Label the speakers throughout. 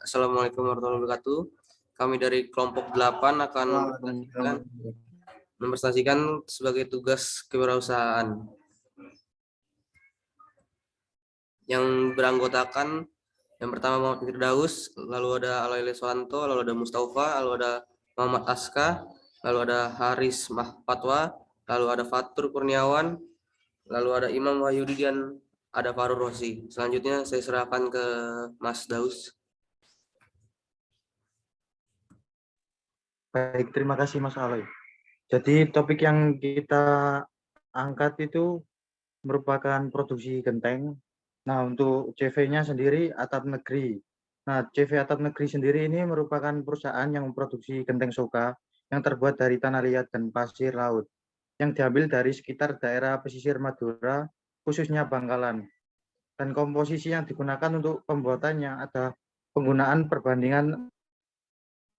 Speaker 1: Assalamualaikum warahmatullahi wabarakatuh. Kami dari kelompok 8 akan mempresentasikan sebagai tugas kewirausahaan yang beranggotakan yang pertama Muhammad Firdaus, lalu ada Aloy Leswanto, lalu ada Mustafa, lalu ada Muhammad Aska, lalu ada Haris Mahpatwa, lalu ada Fatur Kurniawan, lalu ada Imam Wahyudi dan ada Farur Rosi. Selanjutnya saya serahkan ke Mas Daus.
Speaker 2: Baik, terima kasih Mas Aloy. Jadi topik yang kita angkat itu merupakan produksi genteng. Nah, untuk CV-nya sendiri Atap Negeri. Nah, CV Atap Negeri sendiri ini merupakan perusahaan yang memproduksi genteng soka yang terbuat dari tanah liat dan pasir laut, yang diambil dari sekitar daerah pesisir Madura, khususnya Bangkalan. Dan komposisi yang digunakan untuk pembuatannya ada penggunaan perbandingan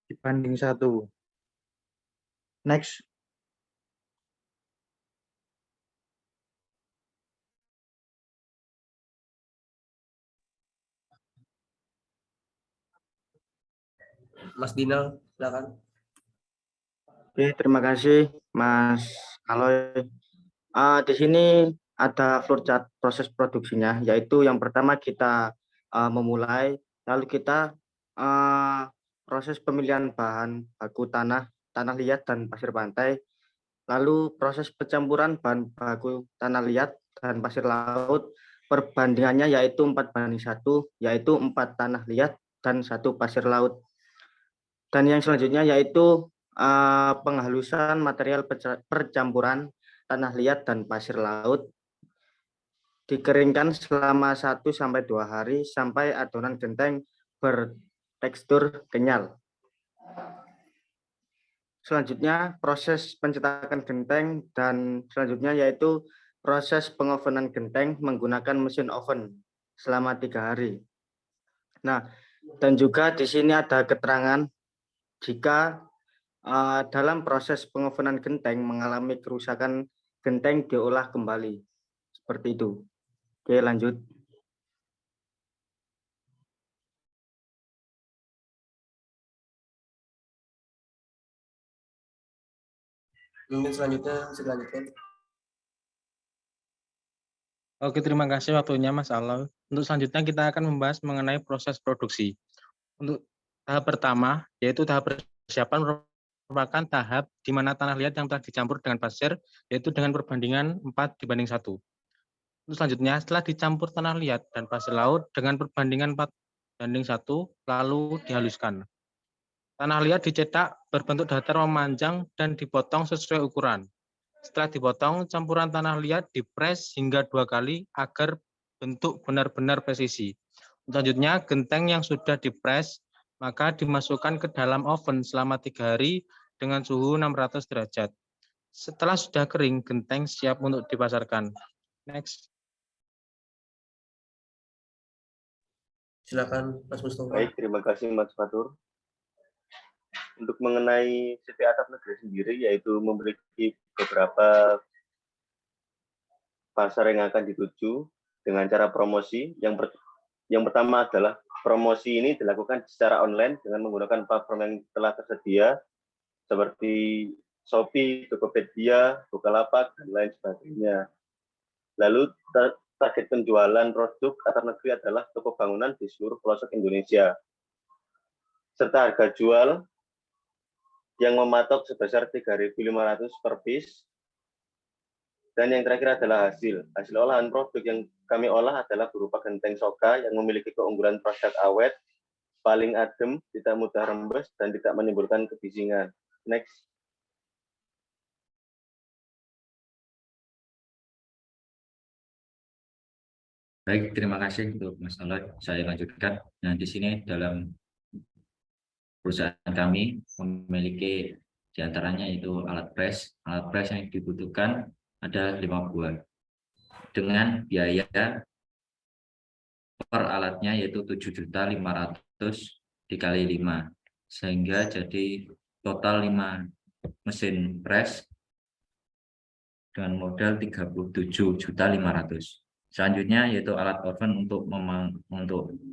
Speaker 2: dibanding 1. Next.
Speaker 1: Mas Dinal, silakan.
Speaker 3: Oke, terima kasih Mas Aloy. Di sini ada flowchart proses produksinya, yaitu yang pertama kita memulai, lalu kita proses pemilihan bahan baku tanah liat dan pasir pantai, lalu proses pencampuran bahan baku tanah liat dan pasir laut, perbandingannya yaitu 4:1, yaitu 4 tanah liat dan 1 pasir laut. Dan yang selanjutnya yaitu penghalusan material percampuran tanah liat dan pasir laut, dikeringkan selama 1-2 hari sampai adonan genteng bertekstur kenyal. Selanjutnya proses pencetakan genteng, dan selanjutnya yaitu proses pengovenan genteng menggunakan mesin oven selama 3 hari. Nah, dan juga di sini ada keterangan jika dalam proses pengovenan genteng mengalami kerusakan, genteng diolah kembali. Seperti itu. Oke, lanjut.
Speaker 1: Mungkin selanjutnya bisa dilanjutkan.
Speaker 4: Oke, terima kasih waktunya Mas Aloy. Untuk selanjutnya kita akan membahas mengenai proses produksi. Untuk tahap pertama, yaitu tahap persiapan, merupakan tahap di mana tanah liat yang telah dicampur dengan pasir, yaitu dengan perbandingan 4:1. Untuk selanjutnya, setelah dicampur tanah liat dan pasir laut dengan perbandingan 4:1, lalu dihaluskan. Tanah liat dicetak berbentuk datar memanjang dan dipotong sesuai ukuran. Setelah dipotong, campuran tanah liat dipres hingga 2 kali agar bentuk benar-benar presisi. Selanjutnya, genteng yang sudah dipres maka dimasukkan ke dalam oven selama 3 hari dengan suhu 600 derajat. Setelah sudah kering, genteng siap untuk dipasarkan. Next.
Speaker 1: Silakan Mas Mustafa.
Speaker 5: Baik, terima kasih Mas Fatur. Untuk mengenai CV Atap Negeri sendiri, yaitu memiliki beberapa pasar yang akan dituju dengan cara promosi. Yang pertama adalah promosi ini dilakukan secara online dengan menggunakan platform yang telah tersedia seperti Shopee, Tokopedia, Bukalapak, dan lain sebagainya. Lalu target penjualan produk Atap Negeri adalah toko bangunan di seluruh pelosok Indonesia, serta harga jual yang mematok sebesar 3.500 per piece. Dan yang terakhir adalah hasil olahan produk yang kami olah adalah berupa genteng soka yang memiliki keunggulan produk awet, paling adem, tidak mudah rembes, dan tidak menimbulkan kebisingan. Next.
Speaker 6: Baik, terima kasih untuk Mas Aloy. Saya lanjutkan. Nah, di sini dalam perusahaan kami memiliki diantaranya itu alat press. Alat press yang dibutuhkan ada 5 buah. Dengan biaya per alatnya yaitu 7.500.000 dikali 5. Sehingga jadi total 5 mesin press dengan modal 37.500.000. Selanjutnya yaitu alat oven untuk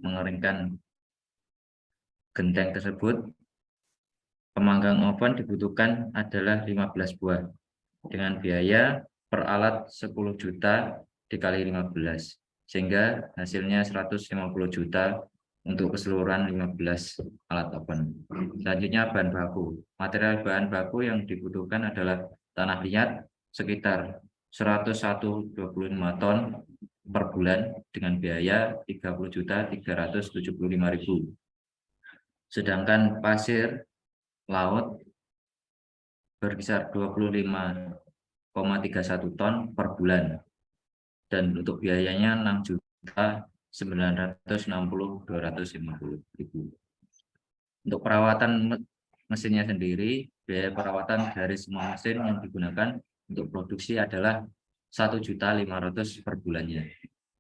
Speaker 6: mengeringkan genteng tersebut, pemanggang oven dibutuhkan adalah 15 buah dengan biaya per alat 10 juta dikali 15, sehingga hasilnya 150 juta untuk keseluruhan 15 alat oven. Selanjutnya bahan baku. Material bahan baku yang dibutuhkan adalah tanah liat sekitar 101,25 ton per bulan dengan biaya 30.375.000. Sedangkan pasir laut berkisar 25,31 ton per bulan dan untuk biayanya 6.960.250.000. Untuk perawatan mesinnya sendiri, biaya perawatan dari semua mesin yang digunakan untuk produksi adalah 1.500.000 per bulannya.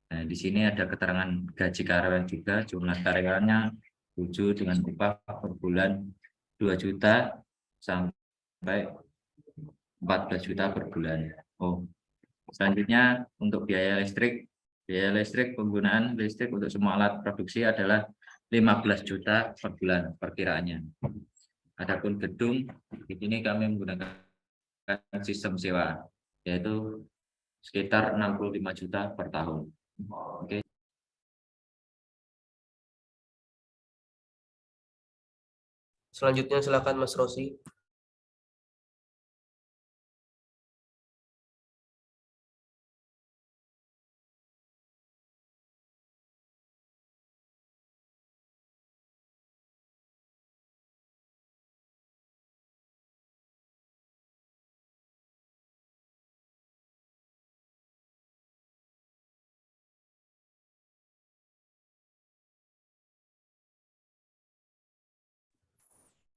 Speaker 6: Nah, di sini ada keterangan gaji karyawan juga, jumlah karyawannya 7 dengan upah per bulan 2 juta sampai 14 juta per bulan. Selanjutnya untuk biaya listrik. Biaya listrik, penggunaan listrik untuk semua alat produksi adalah 15 juta per bulan perkiraannya. Adapun gedung, di sini kami menggunakan sistem sewa, yaitu sekitar 65 juta per tahun. Oke.
Speaker 1: Selanjutnya silakan Mas Rosi.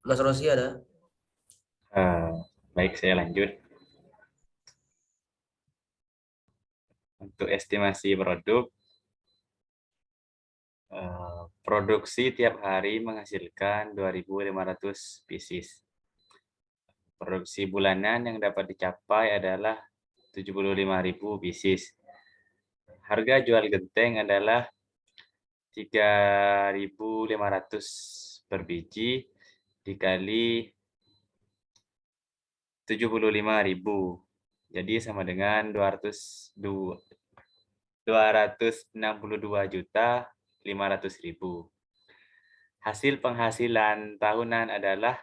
Speaker 1: Mas Rosi ada?
Speaker 7: Baik, saya lanjut. Untuk estimasi produk, produksi tiap hari menghasilkan 2.500 pieces. Produksi bulanan yang dapat dicapai adalah 75.000 pieces. Harga jual genteng adalah 3.500 per biji dikali 75.000. Jadi sama dengan 262.500.000. Hasil penghasilan tahunan adalah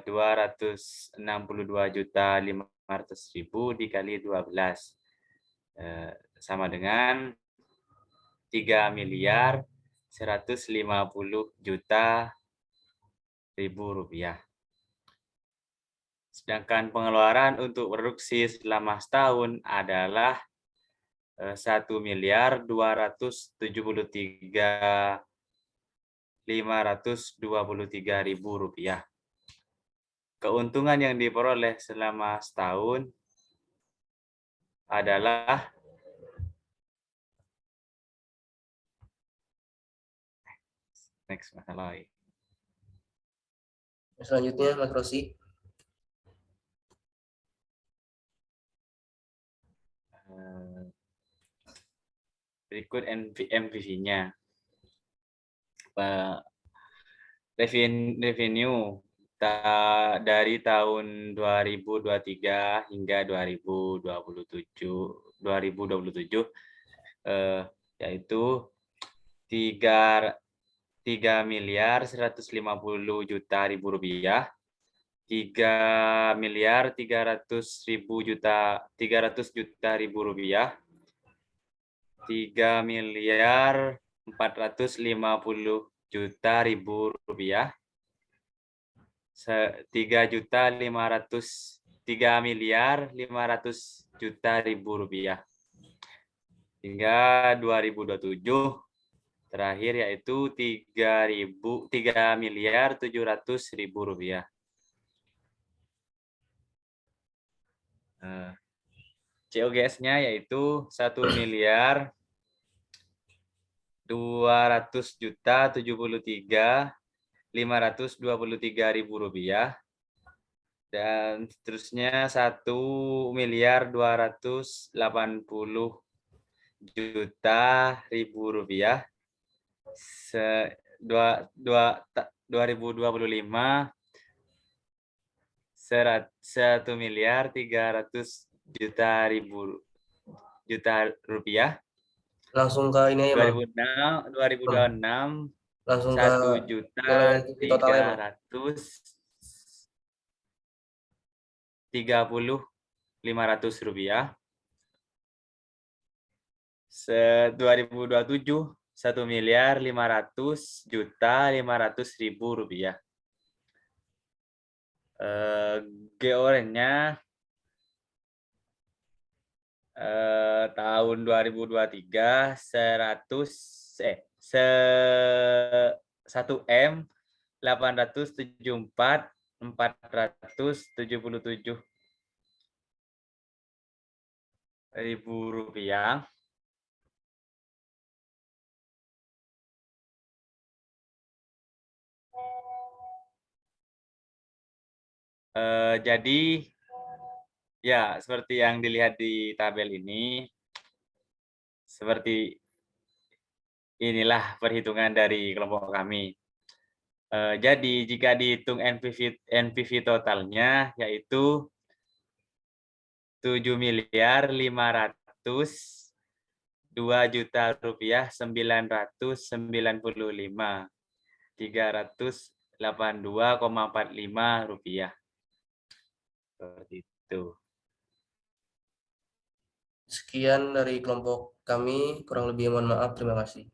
Speaker 7: 262.500.000 dikali 12 sama dengan 3.150.000.000 rupiah. Sedangkan pengeluaran untuk produksi selama setahun adalah 1.273.523.000 rupiah. Keuntungan yang diperoleh selama setahun adalah masalah.
Speaker 1: Selanjutnya Mas Rosi.
Speaker 7: Berikut MPV-nya. Revenue dari tahun 2023 hingga 2027 yaitu 3.150.000.000 rupiah, 3.300.000.000 rupiah, 3.450.000.000 rupiah, 3.500.000.000 rupiah. Hingga 2027 terakhir yaitu 3.700.000 rupiah. COGS-nya yaitu 1.200.073.523.000 rupiah dan seterusnya 1.280.000.000 rupiah 2025 1.300.000.000 rupiah.
Speaker 1: Langsung ke ini aja, Bang.
Speaker 7: 2026
Speaker 1: Langsung ke nilai NPV totalnya, Bang.
Speaker 7: 1.330.500 rupiah. 2027 1.500.500.000 rupiah. GOR-nya tahun 2023 1.874.477.000 rupiah. Jadi ya seperti yang dilihat di tabel ini, seperti inilah perhitungan dari kelompok kami. Jadi jika dihitung NPV totalnya yaitu 7.500.002.995.385 rupiah. Seperti itu.
Speaker 1: Sekian dari kelompok kami, kurang lebih mohon maaf, terima kasih.